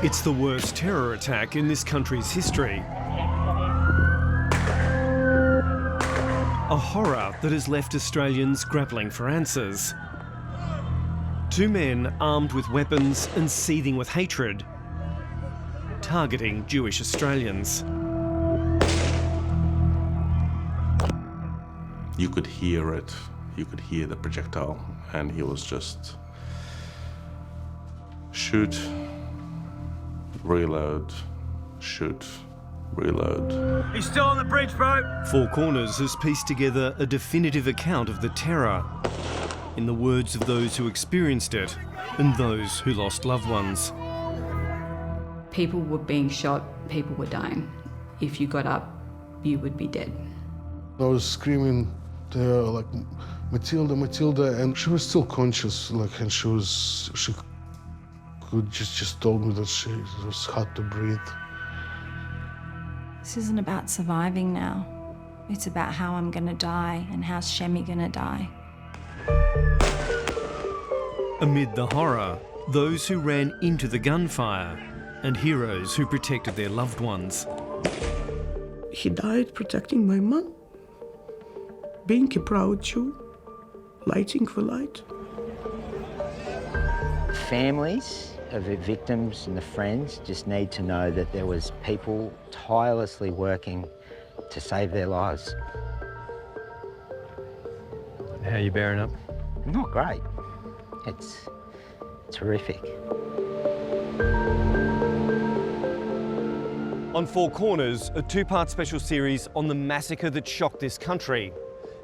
It's the worst terror attack in this country's history. A horror that has left Australians grappling for answers. Two men armed with weapons and seething with hatred, targeting Jewish Australians. You could hear it. You could hear the projectile, and he was just shoot, reload, shoot, reload. He's still on the bridge, bro! Four Corners has pieced together a definitive account of the terror, in the words of those who experienced it and those who lost loved ones. People were being shot, people were dying. If you got up, you would be dead. I was screaming to her, like, Matilda, Matilda, and she was still conscious, like, and she could just told me that it was hard to breathe. This isn't about surviving now. It's about how I'm gonna die and how's Shemi gonna die. Amid the horror, those who ran into the gunfire and heroes who protected their loved ones. He died protecting my mom, being a proud Jew, lighting for light. Families of the victims and the friends just need to know that there was people tirelessly working to save their lives. How are you bearing up? Not great. It's horrific. On Four Corners, a two-part special series on the massacre that shocked this country.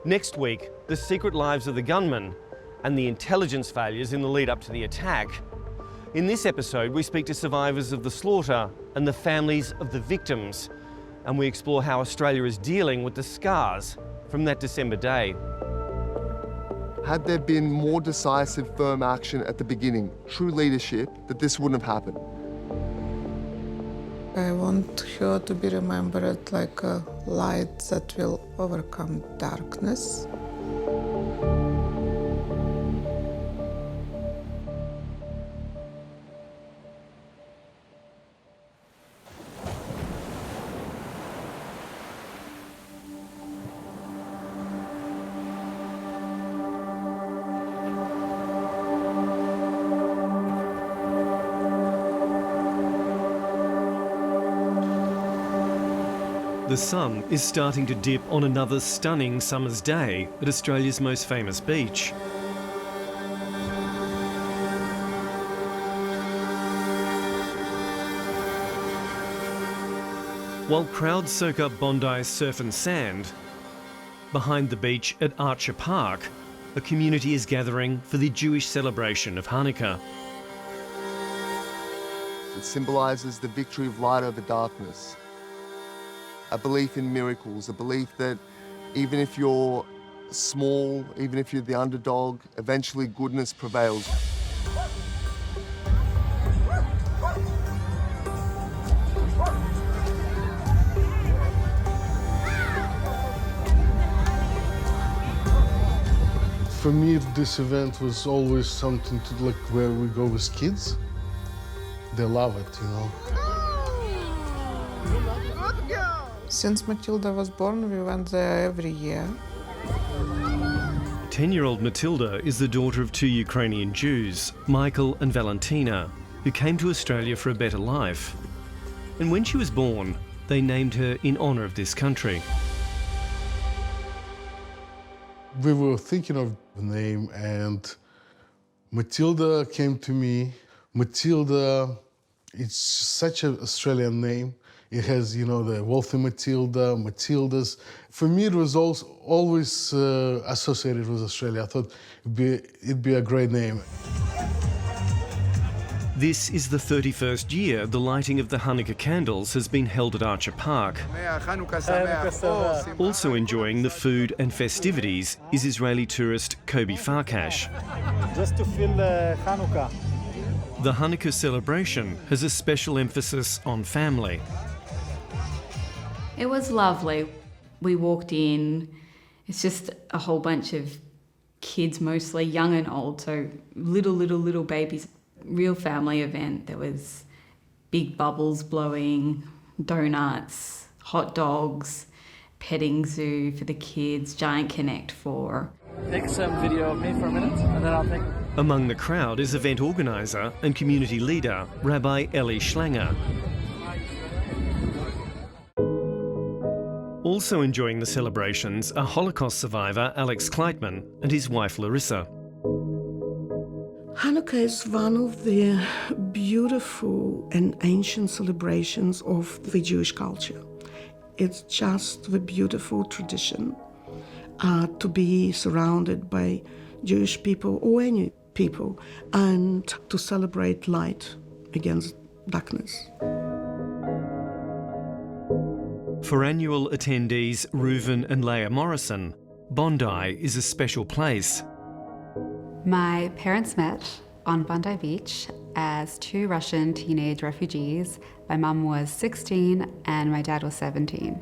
Next week, the secret lives of the gunman and the intelligence failures in the lead up to the attack. In this episode, we speak to survivors of the slaughter and the families of the victims, and we explore how Australia is dealing with the scars from that December day. Had there been more decisive, firm action at the beginning, true leadership, that this wouldn't have happened. I want her to be remembered like a light that will overcome darkness. The sun is starting to dip on another stunning summer's day at Australia's most famous beach. While crowds soak up Bondi's surf and sand, behind the beach at Archer Park, a community is gathering for the Jewish celebration of Hanukkah. It symbolises the victory of light over darkness. A belief in miracles, a belief that even if you're small, even if you're the underdog, eventually goodness prevails. For me, this event was always something to, like, where we go with kids. They love it, you know. Since Matilda was born, we went there every year. 10-year-old Matilda is the daughter of two Ukrainian Jews, Michael and Valentina, who came to Australia for a better life. And when she was born, they named her in honour of this country. We were thinking of the name, and Matilda came to me. Matilda, it's such an Australian name. It has, you know, the wealthy Matilda, Matildas. For me, it was always associated with Australia. I thought it'd be a great name. This is the 31st year the lighting of the Hanukkah candles has been held at Archer Park. Also enjoying the food and festivities is Israeli tourist Kobe Farkash. Just to feel Hanukkah. The Hanukkah celebration has a special emphasis on family. It was lovely. We walked in, it's just a whole bunch of kids, mostly young and old, so little babies. Real family event. There was big bubbles blowing, donuts, hot dogs, petting zoo for the kids, giant Connect 4. Take some video of me for a minute, and then I'll take... Among the crowd is event organiser and community leader, Rabbi Eli Schlanger. Also enjoying the celebrations are Holocaust survivor Alex Kleitman and his wife Larissa. Hanukkah is one of the beautiful and ancient celebrations of the Jewish culture. It's just the beautiful tradition to be surrounded by Jewish people or any people and to celebrate light against darkness. For annual attendees Reuven and Leah Morrison, Bondi is a special place. My parents met on Bondi Beach as two Russian teenage refugees. My mum was 16 and my dad was 17.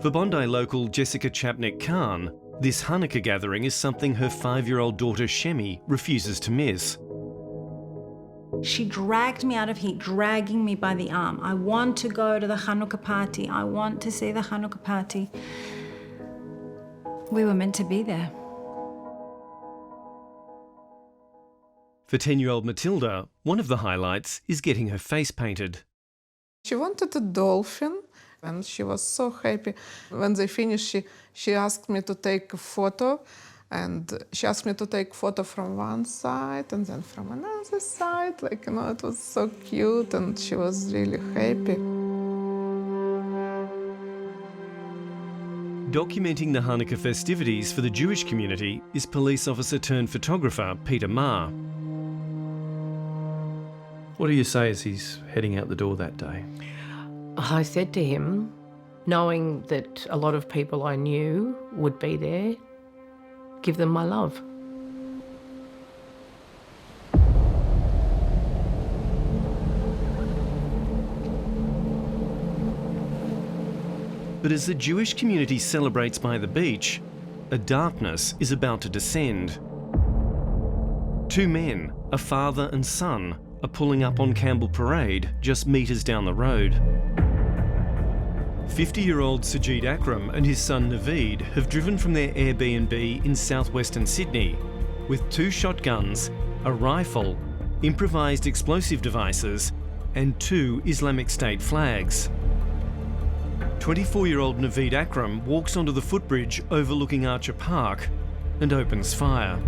For Bondi local Jessica Chapnik-Khan, this Hanukkah gathering is something her 5-year-old daughter Shemi refuses to miss. She dragged me out of heat, dragging me by the arm. I want to go to the Hanukkah party. I want to see the Hanukkah party. We were meant to be there. For 10-year-old Matilda, one of the highlights is getting her face painted. She wanted a dolphin, and she was so happy. When they finished, she asked me to take a photo, and she asked me to take a photo from one side and then from another side. Like, you know, it was so cute, and she was really happy. Documenting the Hanukkah festivities for the Jewish community is police officer turned photographer Peter Marr. What do you say as he's heading out the door that day? I said to him, knowing that a lot of people I knew would be there, give them my love. But as the Jewish community celebrates by the beach, a darkness is about to descend. Two men, a father and son, are pulling up on Campbell Parade, just metres down the road. 50-year-old Sajid Akram and his son Naveed have driven from their Airbnb in southwestern Sydney with 2 shotguns, a rifle, improvised explosive devices and 2 Islamic State flags. 24-year-old Naveed Akram walks onto the footbridge overlooking Archer Park and opens fire.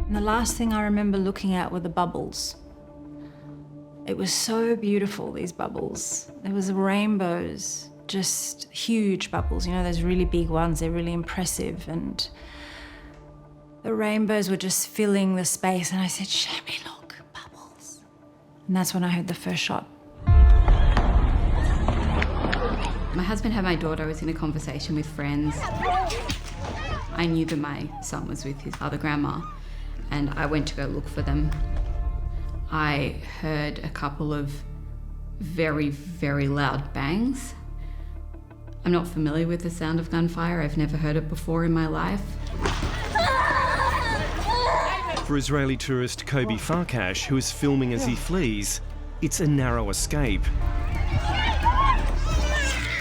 And the last thing I remember looking at were the bubbles. It was so beautiful, these bubbles. There was rainbows, just huge bubbles. You know, those really big ones, they're really impressive. And the rainbows were just filling the space. And I said, Shemi, look, bubbles. And that's when I heard the first shot. My husband had my daughter. I was in a conversation with friends. I knew that my son was with his other grandma, and I went to go look for them. I heard a couple of very, very loud bangs. I'm not familiar with the sound of gunfire. I've never heard it before in my life. For Israeli tourist Kobe Farkash, who is filming as he flees, it's a narrow escape.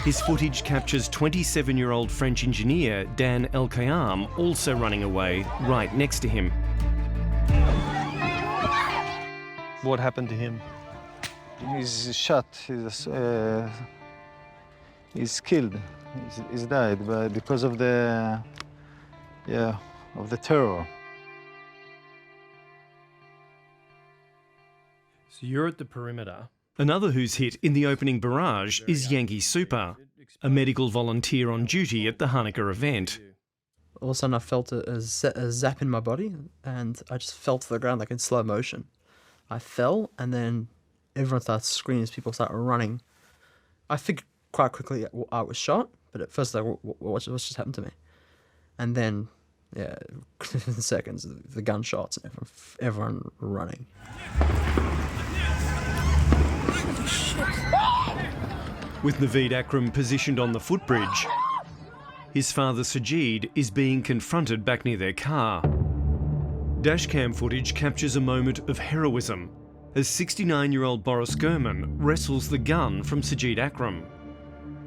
His footage captures 27-year-old French engineer Dan El-Kayam also running away right next to him. What happened to him? He's shot. He's killed. He's died, but because of the terror. So you're at the perimeter. Another who's hit in the opening barrage is Yankee Super, a medical volunteer on duty at the Hanukkah event. All of a sudden I felt a zap in my body, and I just fell to the ground like in slow motion. I fell, and then everyone started screaming as people started running. I figured quite quickly I was shot, but at first, like, what just happened to me? And then, yeah, within seconds, the gunshots and everyone running. With Naveed Akram positioned on the footbridge, His father Sajid is being confronted back near their car. Dashcam footage captures a moment of heroism as 69-year-old Boris Gurman wrestles the gun from Sajid Akram.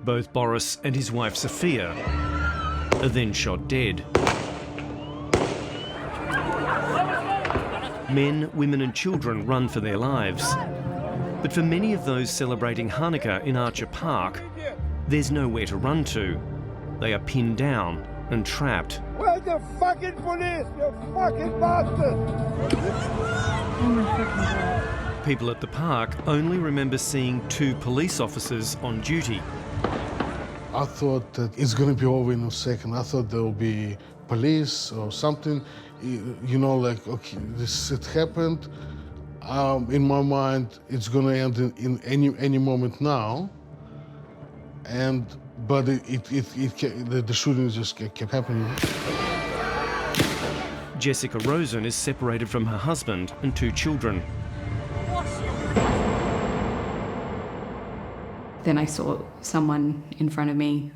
Both Boris and his wife Sophia are then shot dead. Men, women and children run for their lives. But for many of those celebrating Hanukkah in Archer Park, there's nowhere to run to. They are pinned down and trapped. Where's the fucking police, you fucking bastard? People at the park only remember seeing 2 police officers on duty. I thought that it's going to be over in a second. I thought there will be police or something. You know, like, okay, it happened. In my mind, it's going to end in any moment now. But the shooting just kept happening. Jessica Rosen is separated from her husband and 2 children. Then I saw someone in front of me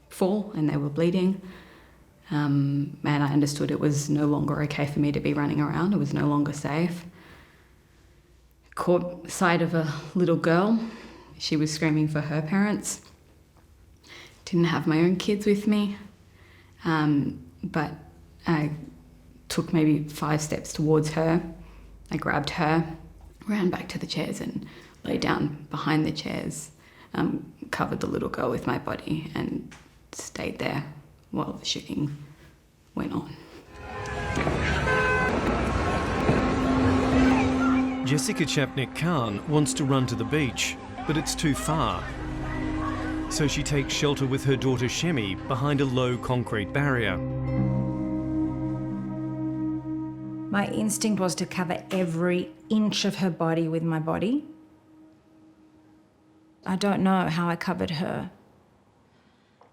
fall and they were bleeding. And I understood it was no longer okay for me to be running around. It was no longer safe. Caught sight of a little girl. She was screaming for her parents. Didn't have my own kids with me. But I took maybe 5 steps towards her. I grabbed her, ran back to the chairs and lay down behind the chairs. Covered the little girl with my body and stayed there while the shooting went on. Jessica Chapnik-Khan wants to run to the beach, but it's too far. So she takes shelter with her daughter Shemi behind a low concrete barrier. My instinct was to cover every inch of her body with my body. I don't know how I covered her.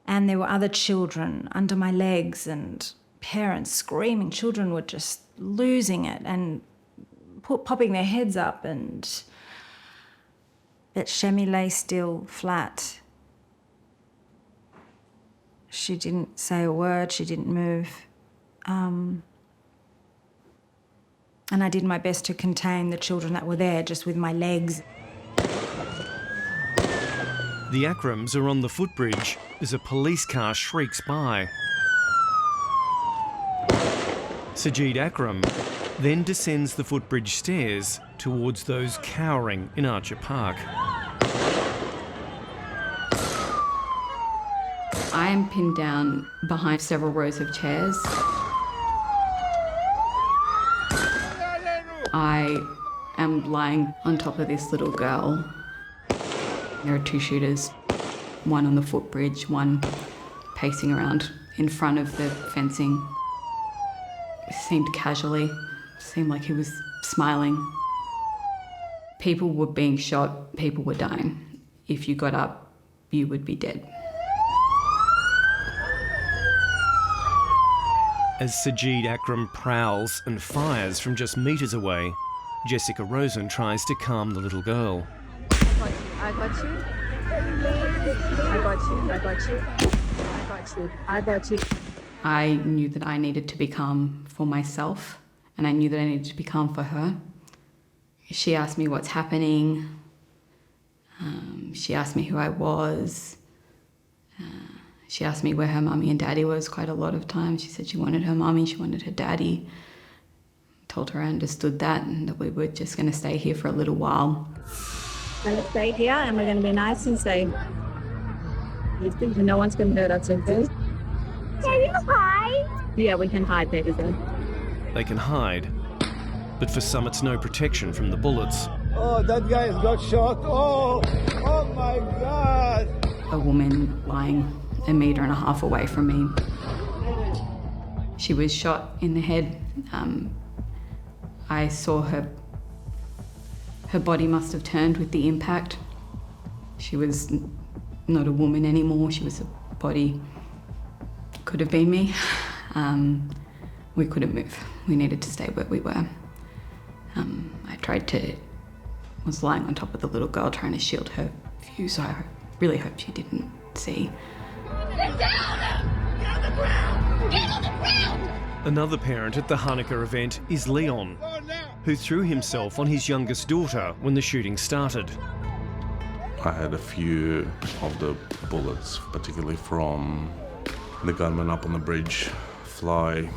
And there were other children under my legs and parents screaming. Children were just losing it and popping their heads up. But Shemi lay still, flat. She didn't say a word, she didn't move. And I did my best to contain the children that were there just with my legs. The Akrams are on the footbridge as a police car shrieks by. Sajid Akram then descends the footbridge stairs towards those cowering in Archer Park. I am pinned down behind several rows of chairs. I am lying on top of this little girl. There are 2 shooters, one on the footbridge, one pacing around in front of the fencing. It seemed casually, seemed like he was smiling. People were being shot, people were dying. If you got up, you would be dead. As Sajid Akram prowls and fires from just metres away, Jessica Rosen tries to calm the little girl. I got you. I got you. I got you. I got you. I got you. I knew that I needed to be calm for myself, and I knew that I needed to be calm for her. She asked me what's happening. She asked me who I was. She asked me where her mummy and daddy was quite a lot of times. She said she wanted her mummy, she wanted her daddy. Told her I understood that and that we were just going to stay here for a little while. We're going to stay here and we're going to be nice and safe. No one's going to hurt us, okay? Can you hide? Yeah, we can hide, baby. They can hide, but for some it's no protection from the bullets. Oh, that guy has got shot. Oh my God. A woman lying 1.5 meters away from me. She was shot in the head. I saw her body must have turned with the impact. She was not a woman anymore, she was a body. Could have been me. We couldn't move. We needed to stay where we were. Was lying on top of the little girl trying to shield her view, so I really hope she didn't see. Get down! Get Another parent at the Hanukkah event is Leon, who threw himself on his youngest daughter when the shooting started. I had a few of the bullets, particularly from the gunman up on the bridge, fly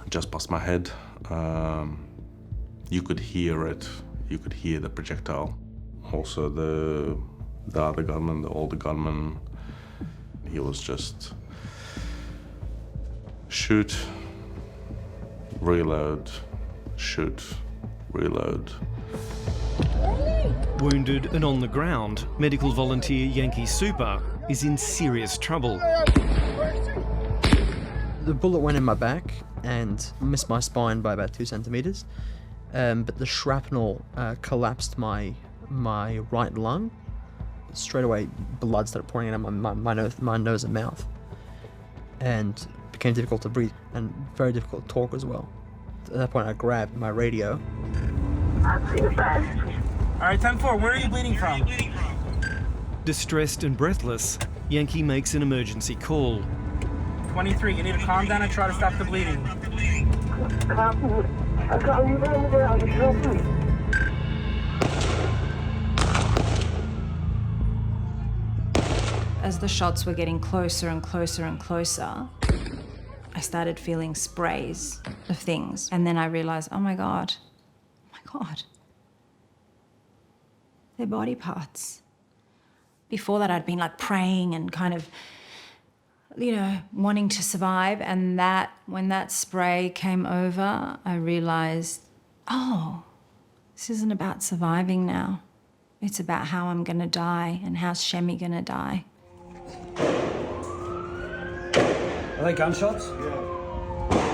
just past my head. You could hear it. You could hear the projectile. Also, the other gunman, the older gunman, he was just shoot, reload, shoot, reload. Wounded and on the ground, medical volunteer Yankee Super is in serious trouble. The bullet went in my back and missed my spine by about 2 centimetres, but the shrapnel collapsed my right lung. Straight away, blood started pouring out of my nose and mouth, and it became difficult to breathe and very difficult to talk as well. At that point, I grabbed my radio. All right, 10-4, where are you bleeding from? Distressed and breathless, Yankee makes an emergency call. 23, you need to calm down and try to stop the bleeding. As the shots were getting closer and closer and closer, I started feeling sprays of things. And then I realized, oh my God, they're body parts. Before that, I'd been like praying and kind of, wanting to survive. And when that spray came over, I realized, oh, this isn't about surviving now. It's about how I'm gonna die and how's Shemi gonna die. Are they gunshots? Yeah.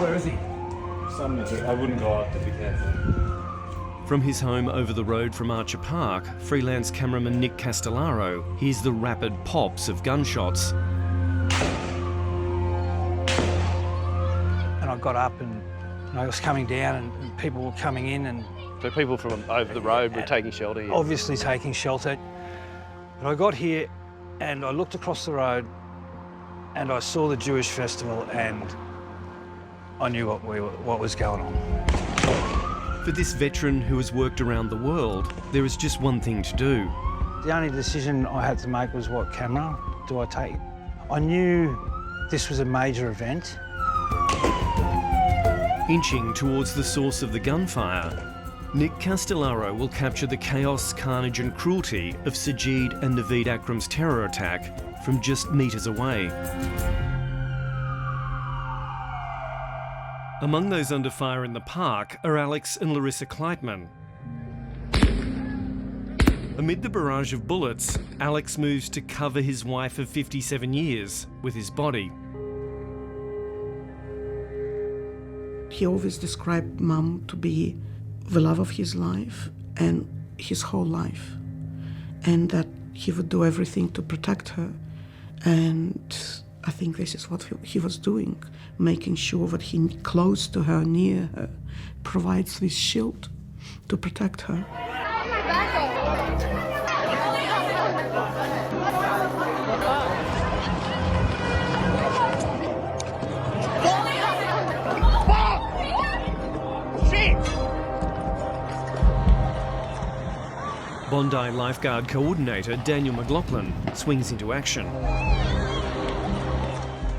Where is he? I wouldn't go out to be careful. From his home over the road from Archer Park, freelance cameraman Nick Castellaro hears the rapid pops of gunshots. And I got up and I was coming down and people were coming in and... So people from over the road were taking shelter here? Obviously taking shelter. And I got here and I looked across the road and I saw the Jewish festival and I knew what was going on. For this veteran who has worked around the world, there is just one thing to do. The only decision I had to make was what camera do I take? I knew this was a major event. Inching towards the source of the gunfire, Nick Castellaro will capture the chaos, carnage and cruelty of Sajid and Naveed Akram's terror attack from just metres away. Among those under fire in the park are Alex and Larissa Kleitman. Amid the barrage of bullets, Alex moves to cover his wife of 57 years with his body. He always described Mum to be the love of his life and his whole life, and that he would do everything to protect her. And I think this is what he was doing, making sure that he close to her, near her, provides this shield to protect her. Bondi lifeguard coordinator Daniel McLaughlin swings into action.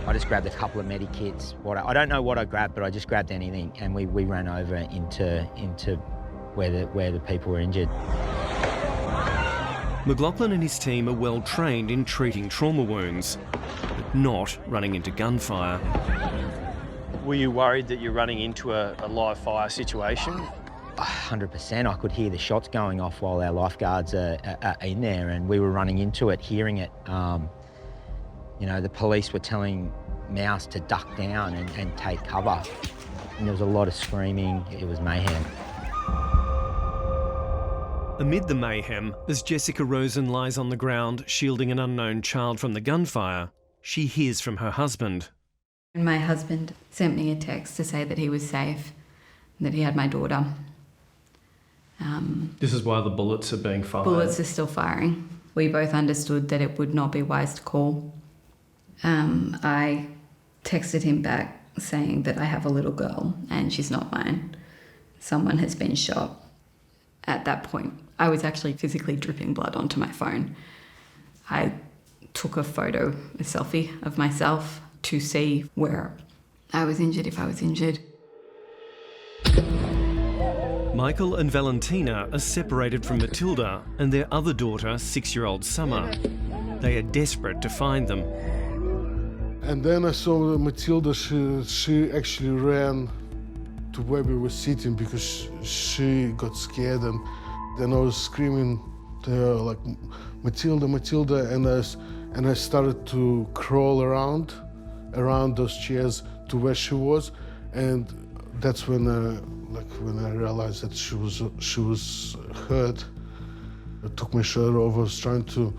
I just grabbed a couple of medikits. I don't know what I grabbed, but I just grabbed anything, and we ran over into where the people were injured. McLaughlin and his team are well trained in treating trauma wounds, but not running into gunfire. Were you worried that you're running into a live fire situation? 100%. I could hear the shots going off while our lifeguards are in there, and we were running into it, hearing it. The police were telling Mouse to duck down and take cover. And there was a lot of screaming. It was mayhem. Amid the mayhem, as Jessica Rosen lies on the ground shielding an unknown child from the gunfire, she hears from her husband. My husband sent me a text to say that he was safe, that he had my daughter. This is while the bullets are being fired? Bullets are still firing. We both understood that it would not be wise to call. I texted him back saying that I have a little girl and she's not mine. Someone has been shot. At that point, I was actually physically dripping blood onto my phone. I took a photo, a selfie of myself to see where I was injured, if I was injured. Michael and Valentina are separated from Matilda and their other daughter, 6-year-old Summer. They are desperate to find them. And then I saw Matilda, she actually ran to where we were sitting because she got scared, and then I was screaming to her like, Matilda, Matilda, and I started to crawl around those chairs to where she was, and that's when I realized that she was hurt. I took my shirt off, I was trying to,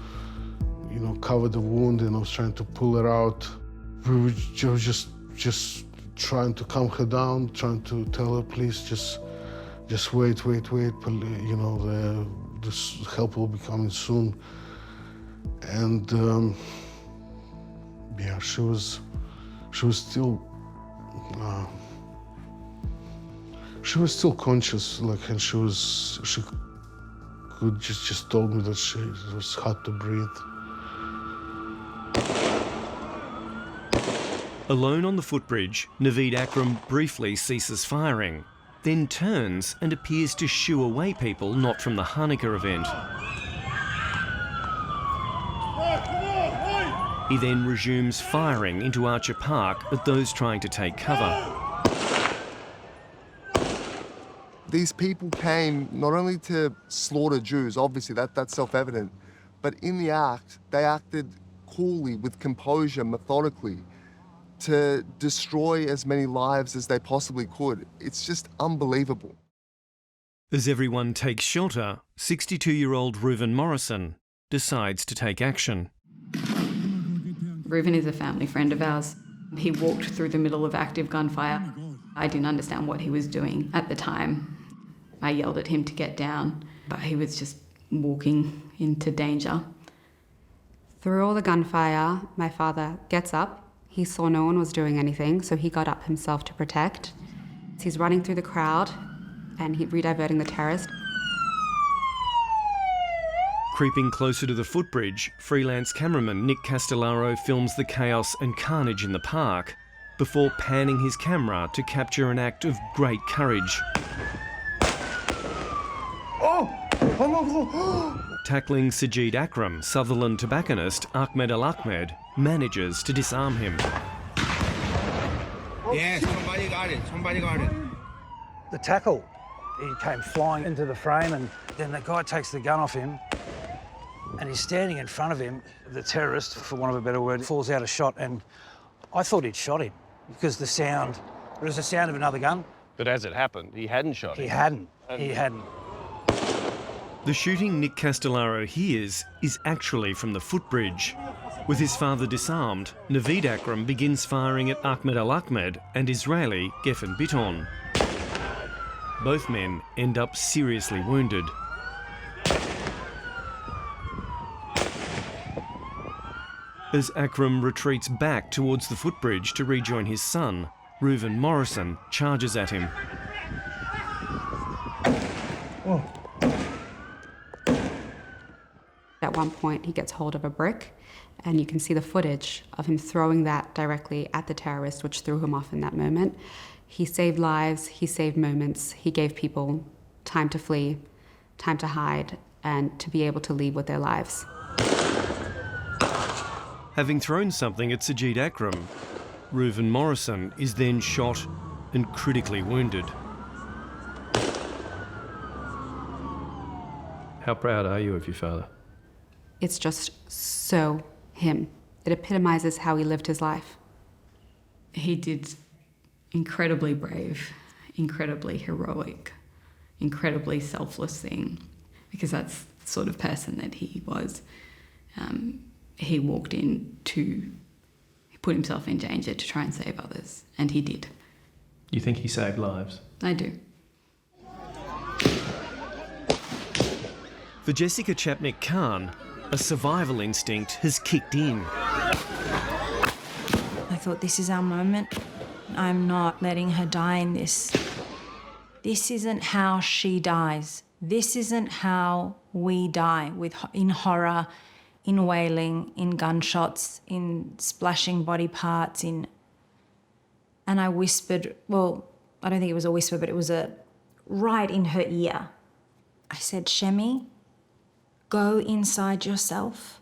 cover the wound, and I was trying to pull her out. We were just trying to calm her down, trying to tell her, please, just wait, this help will be coming soon. And she was still conscious, and she could just told me that it was hard to breathe. Alone on the footbridge, Naveed Akram briefly ceases firing, then turns and appears to shoo away people not from the Hanukkah event. He then resumes firing into Archer Park at those trying to take cover. These people came not only to slaughter Jews, obviously that's self-evident, but in the act, they acted coolly, with composure, methodically, to destroy as many lives as they possibly could. It's just unbelievable. As everyone takes shelter, 62-year-old Reuven Morrison decides to take action. Reuven is a family friend of ours. He walked through the middle of active gunfire. I didn't understand what he was doing at the time. I yelled at him to get down, but he was just walking into danger. Through all the gunfire, my father gets up. He saw no one was doing anything, so he got up himself to protect. He's running through the crowd and he's rediverting the terrorist. Creeping closer to the footbridge, freelance cameraman Nick Castellaro films the chaos and carnage in the park before panning his camera to capture an act of great courage. Tackling Sajid Akram, Sutherland tobacconist Ahmed Al-Ahmed manages to disarm him. Yeah, somebody got it. The tackle, he came flying into the frame, and then the guy takes the gun off him and he's standing in front of him. The terrorist, for want of a better word, falls out of shot, and I thought he'd shot him because there was the sound of another gun. But as it happened, he hadn't shot him. He hadn't. The shooting Nick Castellaro hears is actually from the footbridge. With his father disarmed, Naveed Akram begins firing at Ahmed Al-Ahmed and Israeli Geffen Bitton. Both men end up seriously wounded. As Akram retreats back towards the footbridge to rejoin his son, Reuven Morrison charges at him. At one point, he gets hold of a brick, and you can see the footage of him throwing that directly at the terrorist, which threw him off in that moment. He saved lives, he saved moments, he gave people time to flee, time to hide, and to be able to leave with their lives. Having thrown something at Sajid Akram, Reuven Morrison is then shot and critically wounded. How proud are you of your father? It's just so him. It epitomizes how he lived his life. He did incredibly brave, incredibly heroic, incredibly selfless thing, because that's the sort of person that he was. He walked in he put himself in danger to try and save others, and he did. You think he saved lives? I do. For Jessica Chapnick-Khan, a survival instinct has kicked in. Like thought, this is our moment. I'm not letting her die in this. This isn't how she dies. This isn't how we die, in horror, in wailing, in gunshots, in splashing body parts, And I whispered, well, I don't think it was a whisper, but it was right in her ear. I said, Shemi, go inside yourself.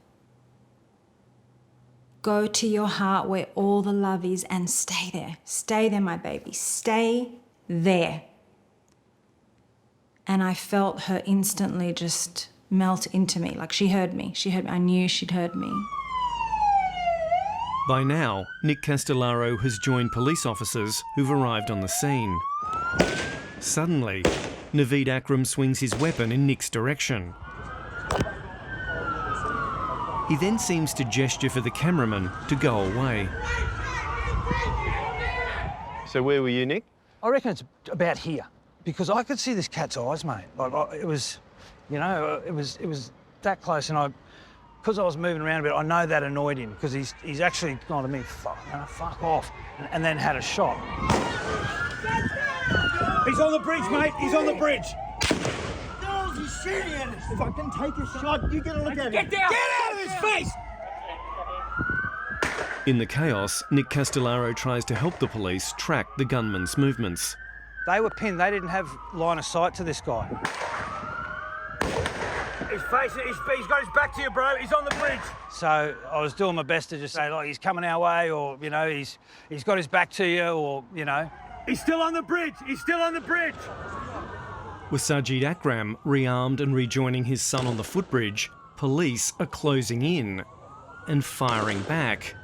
Go to your heart where all the love is and stay there. Stay there, my baby. Stay there. And I felt her instantly just melt into me. Like she heard me. I knew she'd heard me. By now, Nick Castellaro has joined police officers who've arrived on the scene. Suddenly, Naveed Akram swings his weapon in Nick's direction. He then seems to gesture for the cameraman to go away. So where were you, Nick? I reckon it's about here, because I could see this cat's eyes, mate. Like, it was, you know, it was that close, and because I was moving around a bit, I know that annoyed him, because he's actually gone to me, fuck off, and then had a shot. He's on the bridge, mate. He's on the bridge. He's shooting at us. Fucking take a shot. You get a look at him. Get down. Get out of his face. In the chaos, Nick Castellaro tries to help the police track the gunman's movements. They were pinned. They didn't have line of sight to this guy. He's facing. He's got his back to you, bro. He's on the bridge. So I was doing my best to just say, like, he's coming our way, or, you know, he's got his back to you, or, you know. He's still on the bridge. He's still on the bridge. With Sajid Akram rearmed and rejoining his son on the footbridge, police are closing in and firing back,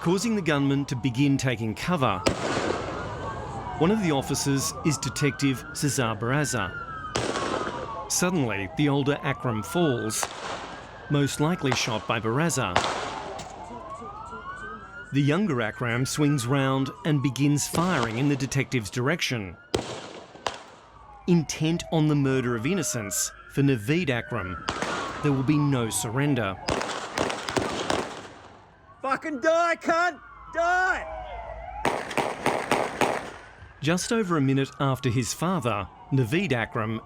causing the gunman to begin taking cover. One of the officers is Detective Cesar Barraza. Suddenly, the older Akram falls, most likely shot by Barraza. The younger Akram swings round and begins firing in the detective's direction. Intent on the murder of innocents, for Naveed Akram, there will be no surrender. Fucking die, cunt! Die! Just over a minute after his father, Naveed Akram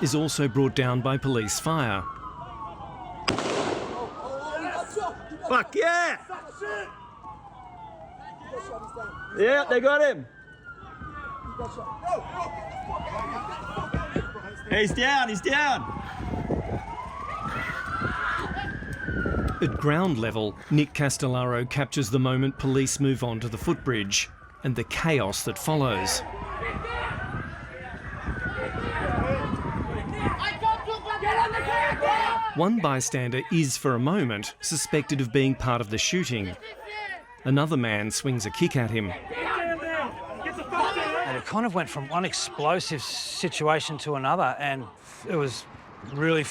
is also brought down by police fire. Fuck yeah! Yeah, they got him. He's down, he's down. At ground level, Nick Castellaro captures the moment police move on to the footbridge and the chaos that follows. One bystander is, for a moment, suspected of being part of the shooting. Another man swings a kick at him. And it kind of went from one explosive situation to another, and it was really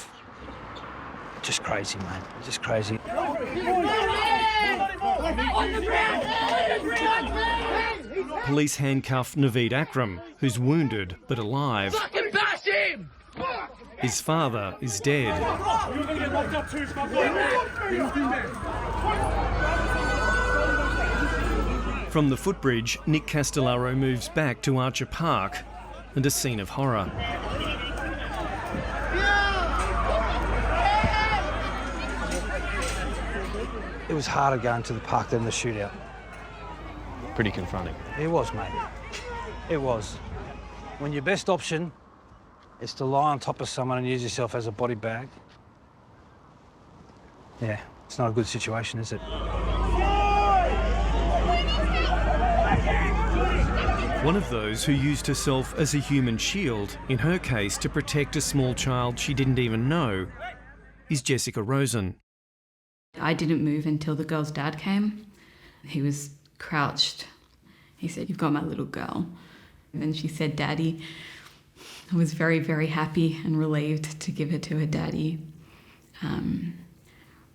just crazy, mate. Just crazy. Police handcuff Naveed Akram, who's wounded but alive. Fucking bash him! His father is dead. From the footbridge, Nick Castellaro moves back to Archer Park and a scene of horror. It was harder going to the park than the shootout. Pretty confronting. It was, mate. It was. When your best option is to lie on top of someone and use yourself as a body bag, yeah, it's not a good situation, is it? One of those who used herself as a human shield, in her case to protect a small child she didn't even know, is Jessica Rosen. I didn't move until the girl's dad came. He was crouched. He said, "You've got my little girl." And then she said, "Daddy." I was very, very happy and relieved to give her to her daddy.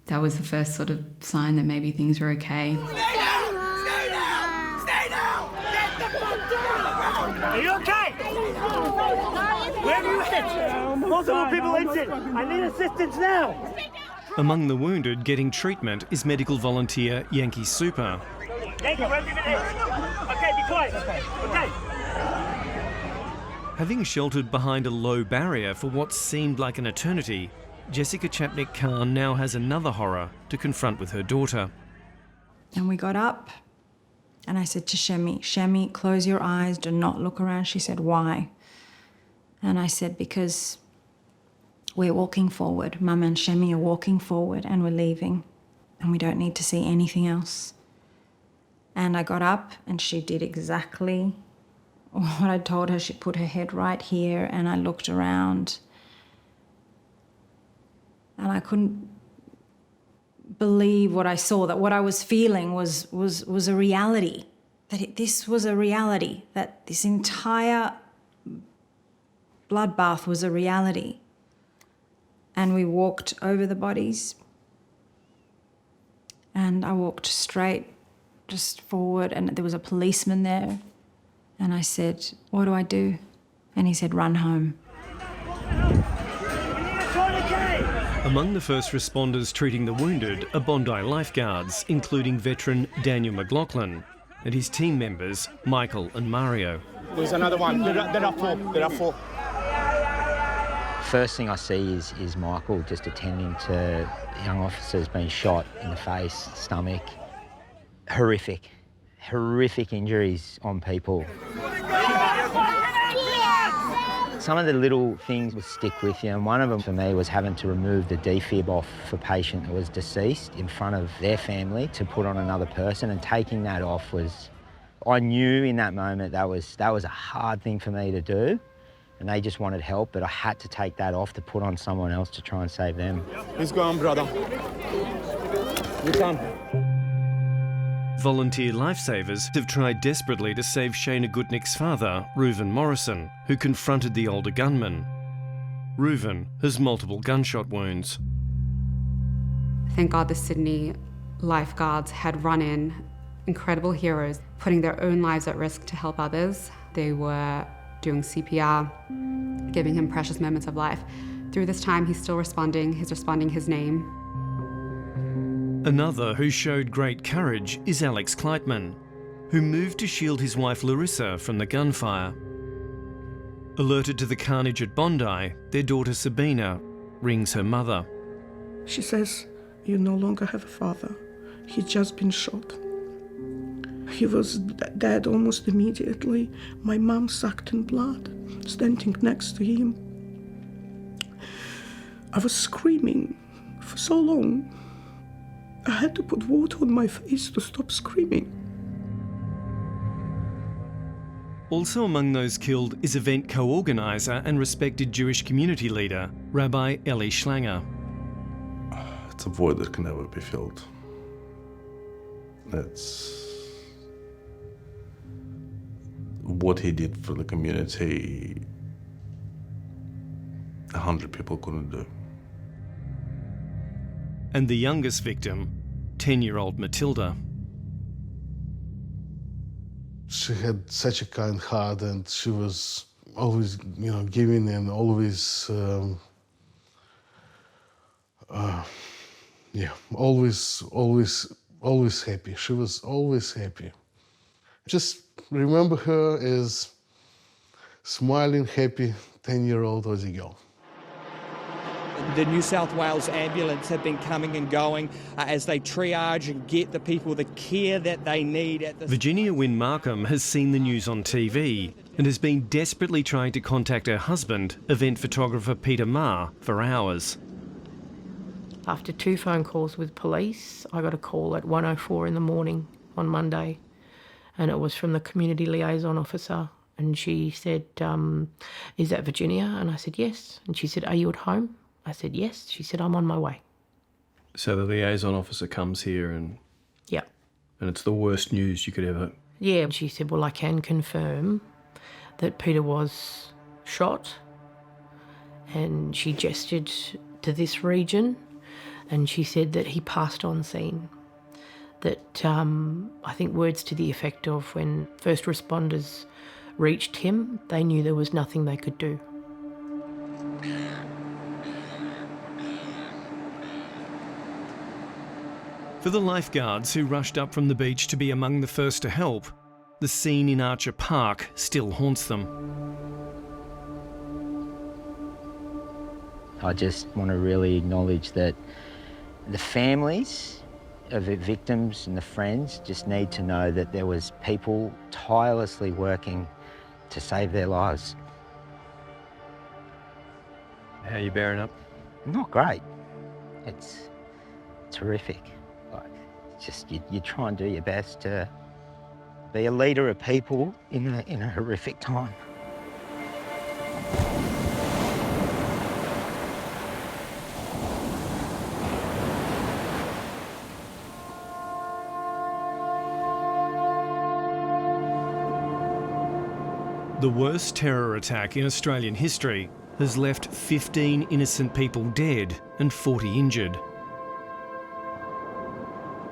That was the first sort of sign that maybe things were okay. Stay down! Stay down! Stay down! Get the fuck down! Are you okay? Where have you hit? Multiple people injured. I need assistance now. Among the wounded getting treatment is medical volunteer Yankee Super. Yankee, we're leaving it. Okay, be quiet. Okay. Having sheltered behind a low barrier for what seemed like an eternity, Jessica Chapnick-Khan now has another horror to confront with her daughter. And we got up and I said to Shemi, close your eyes, do not look around. She said, why? And I said, because we're walking forward. Mum and Shemi are walking forward and we're leaving and we don't need to see anything else. And I got up and she did exactly what I told her. She put her head right here and I looked around and I couldn't believe what I saw, that what I was feeling was a reality, that this was a reality, that this entire bloodbath was a reality. And we walked over the bodies and I walked straight just forward and there was a policeman there. And I said, what do I do? And he said, run home. Among the first responders treating the wounded are Bondi lifeguards, including veteran Daniel McLaughlin and his team members, Michael and Mario. There's another one. There are four. First thing I see is Michael just attending to young officers being shot in the face, stomach. Horrific injuries on people. Some of the little things would stick with you, and one of them for me was having to remove the defib off for a patient that was deceased in front of their family to put on another person, and taking that off was, I knew in that moment that was a hard thing for me to do, and they just wanted help, but I had to take that off to put on someone else to try and save them. He's gone, brother. You come. Volunteer lifesavers have tried desperately to save Shayna Gutnick's father, Reuven Morrison, who confronted the older gunman. Reuven has multiple gunshot wounds. Thank God the Sydney lifeguards had run in, incredible heroes, putting their own lives at risk to help others. They were doing CPR, giving him precious moments of life. Through this time, he's still responding. He's responding his name. Another who showed great courage is Alex Kleitman, who moved to shield his wife Larissa from the gunfire. Alerted to the carnage at Bondi, their daughter Sabina rings her mother. She says, you no longer have a father. He'd just been shot. He was dead almost immediately. My mom sucked in blood, standing next to him. I was screaming for so long. I had to put water on my face to stop screaming. Also among those killed is event co-organiser and respected Jewish community leader, Rabbi Eli Schlanger. It's a void that can never be filled. That's what he did for the community. 100 people couldn't do. And the youngest victim, 10-year-old Matilda. She had such a kind heart, and she was always, giving and always, always happy. She was always happy. Just remember her as smiling, happy 10-year-old Aussie girl. The New South Wales ambulance have been coming and going as they triage and get the people the care that they need. Virginia Wynne Markham has seen the news on TV and has been desperately trying to contact her husband, event photographer Peter Marr, for hours. After 2 phone calls with police, I got a call at 1:04 in the morning on Monday, and it was from the community liaison officer. And she said, is that Virginia? And I said, yes. And she said, are you at home? I said, yes. She said, I'm on my way. So the liaison officer comes here and... Yeah. And it's the worst news you could ever... Yeah. She said, well, I can confirm that Peter was shot, and she gestured to this region, and she said that he passed on scene. That I think words to the effect of when first responders reached him, they knew there was nothing they could do. For the lifeguards who rushed up from the beach to be among the first to help, the scene in Archer Park still haunts them. I just want to really acknowledge that the families of the victims and the friends just need to know that there was people tirelessly working to save their lives. How are you bearing up? Not great. It's horrific. Like, it's just you try and do your best to be a leader of people in a horrific time. The worst terror attack in Australian history has left 15 innocent people dead and 40 injured.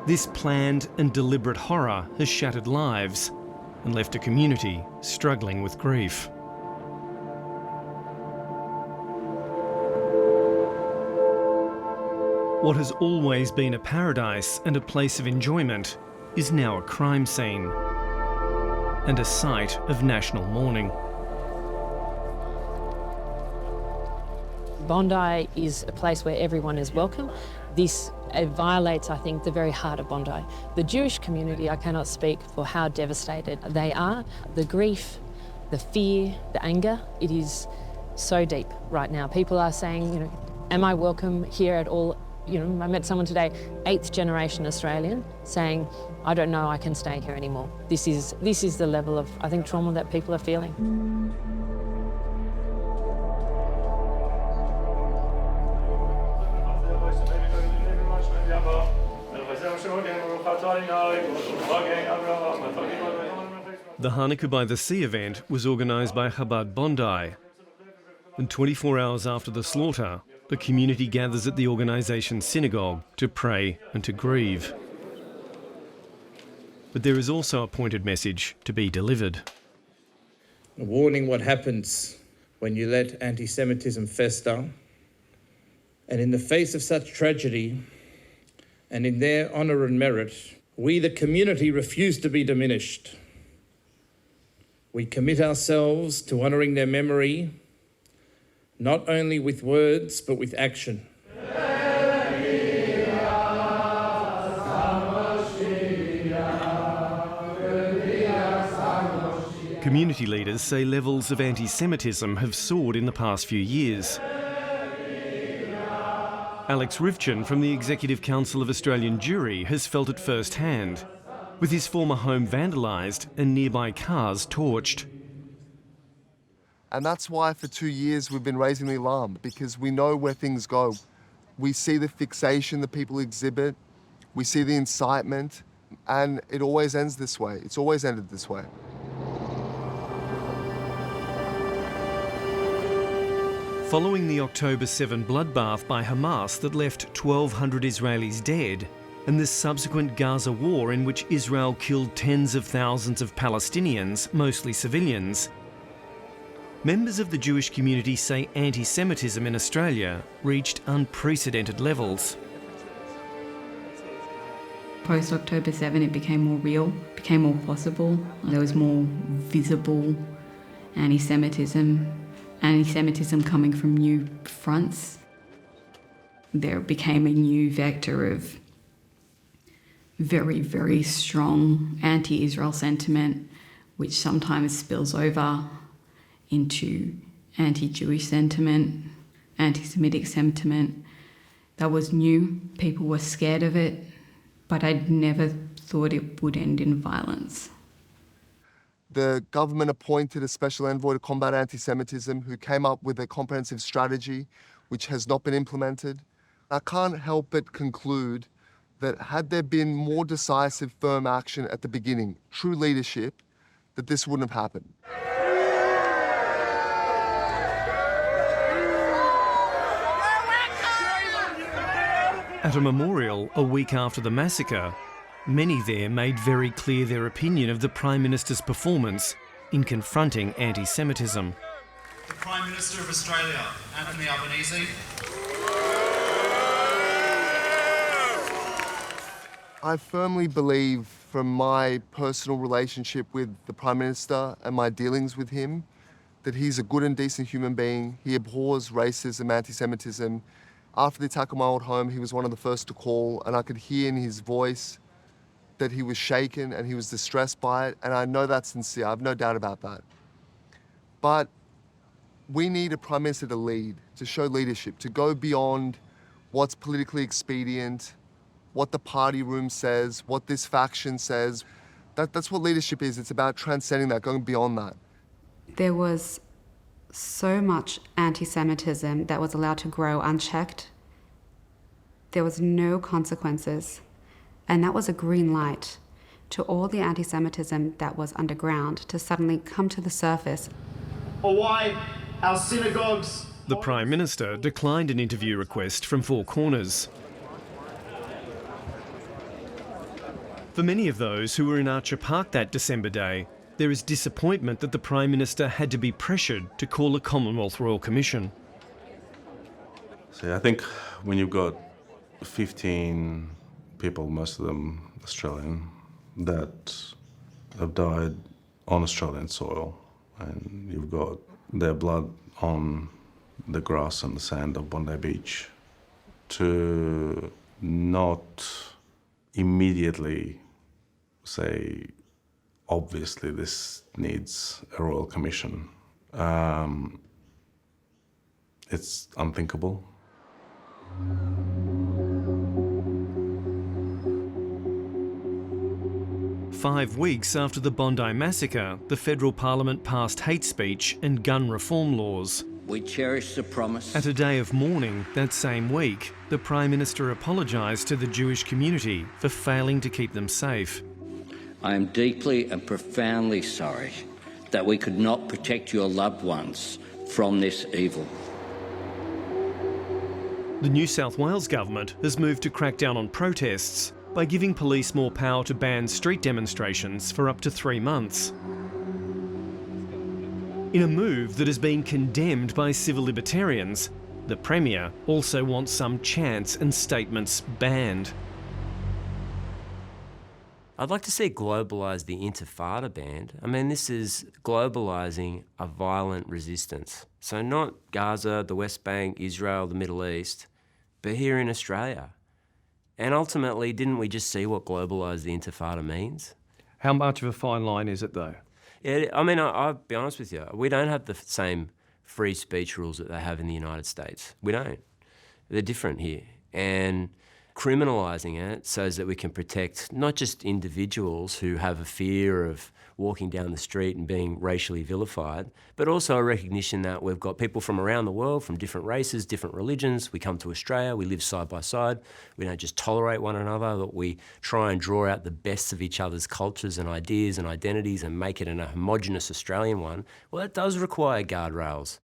This planned and deliberate horror has shattered lives and left a community struggling with grief. What has always been a paradise and a place of enjoyment is now a crime scene and a site of national mourning. Bondi is a place where everyone is welcome. This violates, I think, the very heart of Bondi. The Jewish community, I cannot speak for how devastated they are. The grief, the fear, the anger, it is so deep right now. People are saying, am I welcome here at all? I met someone today, 8th generation Australian, saying, I don't know I can stay here anymore. This is the level of, I think, trauma that people are feeling. The Hanukkah by the Sea event was organised by Chabad Bondi, and 24 hours after the slaughter, the community gathers at the organisation's synagogue to pray and to grieve. But there is also a pointed message to be delivered. A warning what happens when you let anti-Semitism fester. And in the face of such tragedy, and in their honour and merit, we, the community, refuse to be diminished. We commit ourselves to honouring their memory, not only with words, but with action. Community leaders say levels of anti-Semitism have soared in the past few years. Alex Rivchin from the Executive Council of Australian Jewry has felt it firsthand, with his former home vandalised and nearby cars torched. And that's why for 2 years we've been raising the alarm, because we know where things go. We see the fixation that people exhibit, we see the incitement, and it always ends this way. It's always ended this way. Following the October 7 bloodbath by Hamas that left 1,200 Israelis dead, and the subsequent Gaza war in which Israel killed tens of thousands of Palestinians, mostly civilians, members of the Jewish community say anti-Semitism in Australia reached unprecedented levels. Post-October 7, it became more real, became more possible. There was more visible anti-Semitism coming from new fronts. There became a new vector of very, very strong anti-Israel sentiment, which sometimes spills over into anti-Jewish sentiment, anti-Semitic sentiment. That was new. People were scared of it, but I'd never thought it would end in violence. The government appointed a special envoy to combat anti-Semitism who came up with a comprehensive strategy which has not been implemented. I can't help but conclude that had there been more decisive, firm action at the beginning, true leadership, that this wouldn't have happened. At a memorial a week after the massacre, many there made very clear their opinion of the Prime Minister's performance in confronting anti-Semitism. The Prime Minister of Australia, Anthony Albanese. I firmly believe, from my personal relationship with the Prime Minister and my dealings with him, that he's a good and decent human being. He abhors racism, anti-Semitism. After the attack on my old home, he was one of the first to call, and I could hear in his voice that he was shaken and he was distressed by it, and I know that's sincere. I have no doubt about that. But we need a Prime Minister to lead, to show leadership, to go beyond what's politically expedient, what the party room says, what this faction says. That's what leadership is. It's about transcending that, going beyond that. There was so much anti-Semitism that was allowed to grow unchecked. There was no consequences. And that was a green light to all the anti-Semitism that was underground to suddenly come to the surface. Or why our synagogues... The Prime Minister declined an interview request from Four Corners. For many of those who were in Archer Park that December day, there is disappointment that the Prime Minister had to be pressured to call a Commonwealth Royal Commission. See, I think when you've got 15 people, most of them Australian, that have died on Australian soil, and you've got their blood on the grass and the sand of Bondi Beach, to not immediately say, obviously this needs a royal commission, it's unthinkable. "5 weeks after the Bondi massacre, the federal parliament passed hate speech and gun reform laws. We cherish the promise. At a day of mourning that same week, the Prime Minister apologised to the Jewish community for failing to keep them safe. I am deeply and profoundly sorry that we could not protect your loved ones from this evil. The New South Wales government has moved to crack down on protests by giving police more power to ban street demonstrations for up to 3 months. In a move that has been condemned by civil libertarians, the Premier also wants some chants and statements banned. I'd like to see globalise the Intifada banned. I mean, this is globalising a violent resistance. So not Gaza, the West Bank, Israel, the Middle East, but here in Australia. And ultimately, didn't we just see what globalise the Intifada means? How much of a fine line is it, though? Yeah, I mean, I'll be honest with you. We don't have the same free speech rules that they have in the United States. We don't. They're different here. And criminalising it so that we can protect not just individuals who have a fear of walking down the street and being racially vilified, but also a recognition that we've got people from around the world, from different races, different religions. We come to Australia, we live side by side. We don't just tolerate one another, but we try and draw out the best of each other's cultures and ideas and identities and make it a homogenous Australian one. Well, that does require guardrails.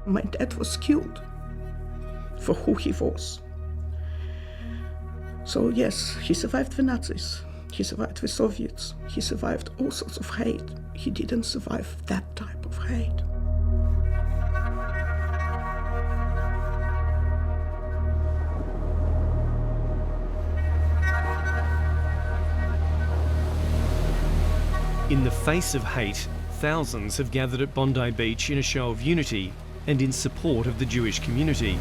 My dad was killed for who he was. So yes, he survived the Nazis, he survived the Soviets, he survived all sorts of hate. He didn't survive that type of hate. In the face of hate, thousands have gathered at Bondi Beach in a show of unity and in support of the Jewish community.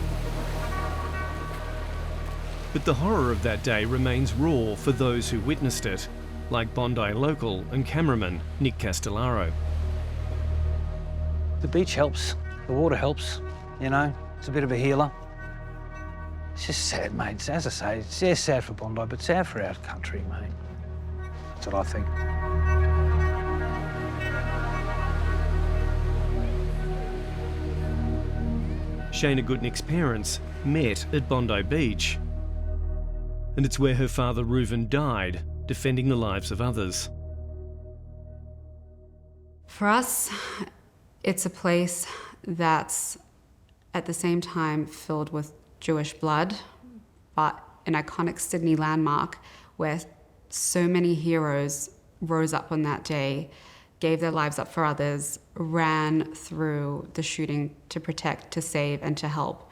But the horror of that day remains raw for those who witnessed it, like Bondi local and cameraman Nick Castellaro. The beach helps, the water helps, you know, it's a bit of a healer. It's just sad, mate. As I say, it's sad for Bondi, but sad for our country, mate. That's what I think. Shana Gutnick's parents met at Bondi Beach. And it's where her father Reuven died, defending the lives of others. For us, it's a place that's at the same time filled with Jewish blood, but an iconic Sydney landmark where so many heroes rose up on that day gave their lives up for others, ran through the shooting to protect, to save, and to help.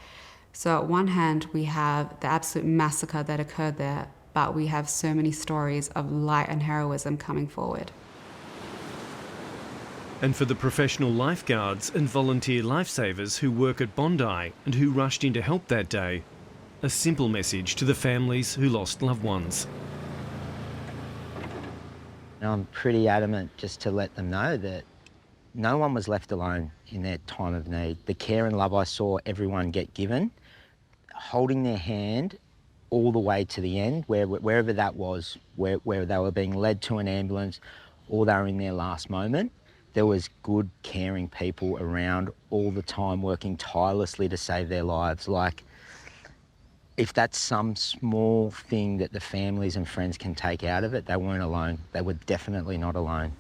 So at one hand, we have the absolute massacre that occurred there, but we have so many stories of light and heroism coming forward. And for the professional lifeguards and volunteer lifesavers who work at Bondi and who rushed in to help that day, a simple message to the families who lost loved ones. I'm pretty adamant just to let them know that no one was left alone in their time of need. The care and love I saw everyone get given, holding their hand all the way to the end, wherever that was, where they were being led to an ambulance or they were in their last moment, there was good, caring people around all the time working tirelessly to save their lives. Like, if that's some small thing that the families and friends can take out of it, they weren't alone. They were definitely not alone.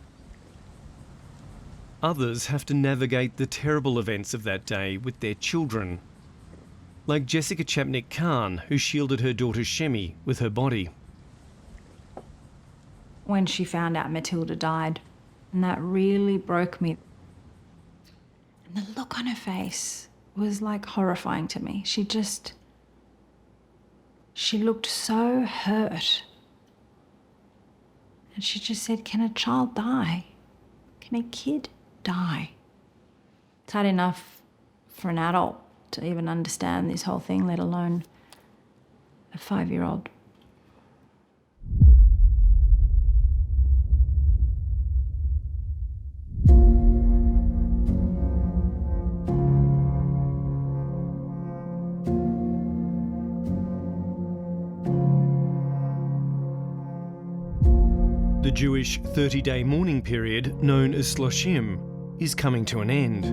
Others have to navigate the terrible events of that day with their children. Like Jessica Chapnick-Khan, who shielded her daughter Shemi with her body. When she found out Matilda died, and that really broke me. And the look on her face was like horrifying to me. She looked so hurt. And she just said, can a child die? Can a kid die? It's hard enough for an adult to even understand this whole thing, let alone a 5-year-old. The Jewish 30-day mourning period, known as Shloshim, is coming to an end.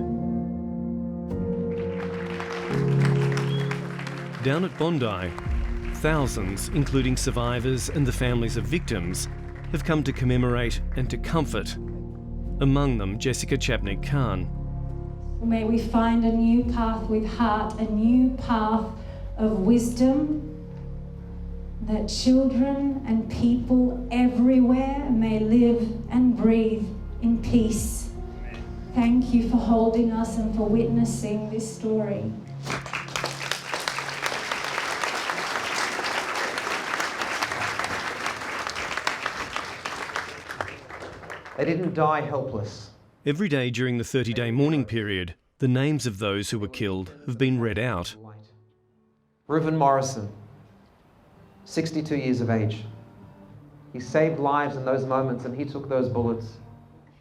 Down at Bondi, thousands, including survivors and the families of victims, have come to commemorate and to comfort. Among them, Jessica Chapnick-Khan. May we find a new path with heart, a new path of wisdom, that children and people everywhere may live and breathe in peace. Thank you for holding us and for witnessing this story. They didn't die helpless. Every day during the 30-day mourning period, the names of those who were killed have been read out. Reuven Morrison, 62 years of age. He saved lives in those moments and he took those bullets.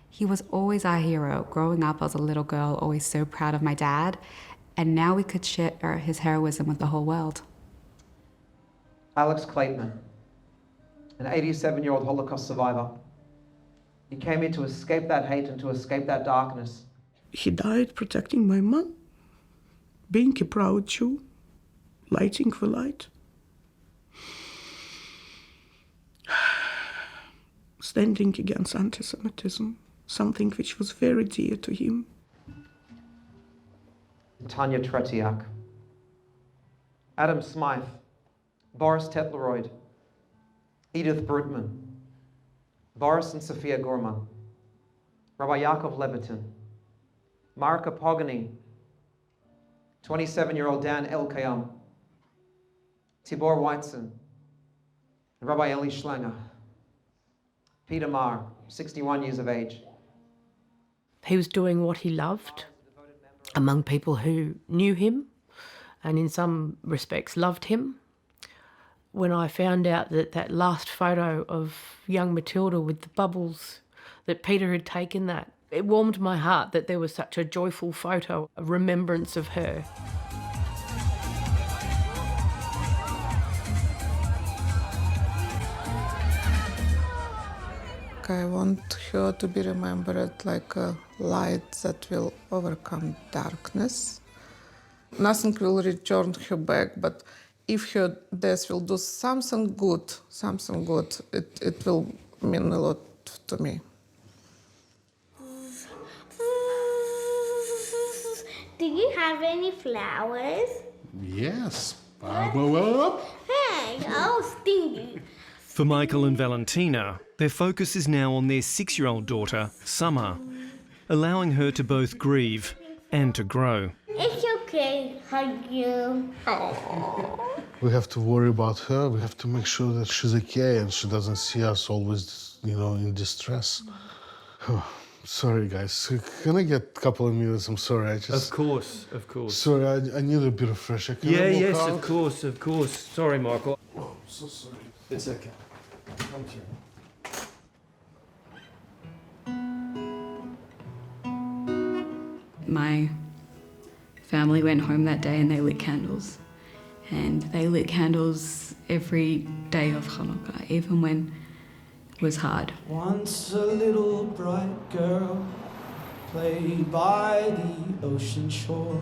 He was always our hero. Growing up as a little girl, always so proud of my dad. And now we could share his heroism with the whole world. Alex Clayton, an 87-year-old Holocaust survivor. He came here to escape that hate and to escape that darkness. He died protecting my mom, being a proud Jew, lighting the light. Standing against anti-Semitism, something which was very dear to him. Tanya Tretiak, Adam Smythe, Boris Tetleroyd, Edith Brutman, Boris and Sophia Gorman, Rabbi Yaakov Levitin, Marka Pogany, 27-year-old Dan Elkayam, Tibor Weitzen, and Rabbi Eli Schlanger. Peter Marr, 61 years of age. He was doing what he loved among people who knew him and in some respects loved him. When I found out that that last photo of young Matilda with the bubbles, that Peter had taken that, it warmed my heart that there was such a joyful photo, a remembrance of her. I want her to be remembered like a light that will overcome darkness. Nothing will return her back, but if her death will do something good, it will mean a lot to me. Do you have any flowers? Yes. Hey, oh, stingy. For Michael and Valentina, Their focus is now on their 6-year-old daughter, Summer, allowing her to both grieve and to grow. It's okay, hug you. We have to worry about her. We have to make sure that she's okay and she doesn't see us always, in distress. Sorry, guys. Can I get a couple of minutes? I'm sorry. Of course. Sorry, I need a bit of fresh air. Can I walk Yes, out? of course. Sorry, Michael. Oh, I'm so sorry. It's okay. Come through. My family went home that day and they lit candles. And they lit candles every day of Hanukkah, even when it was hard. Once a little bright girl played by the ocean shore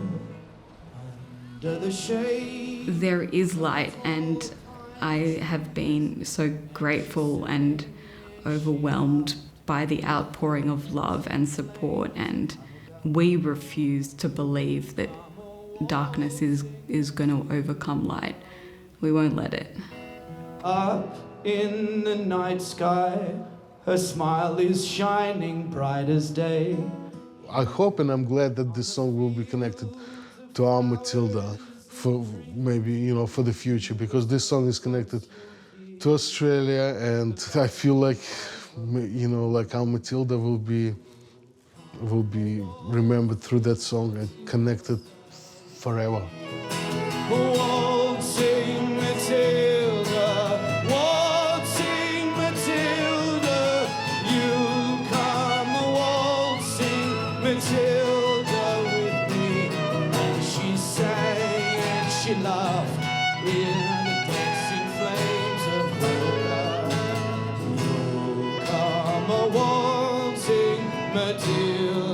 under the shade. There is light, and I have been so grateful and overwhelmed by the outpouring of love and support, and we refuse to believe that darkness is going to overcome light. We won't let it. Up in the night sky, her smile is shining bright as day. I hope and I'm glad that this song will be connected to our Matilda for maybe, for the future, because this song is connected to Australia, and I feel like, like our Matilda will be remembered through that song and connected forever. Waltzing Matilda, waltzing Matilda, you come waltzing Matilda with me. And she sang and she laughed in the dancing flames of Hanukkah. You come waltzing Matilda.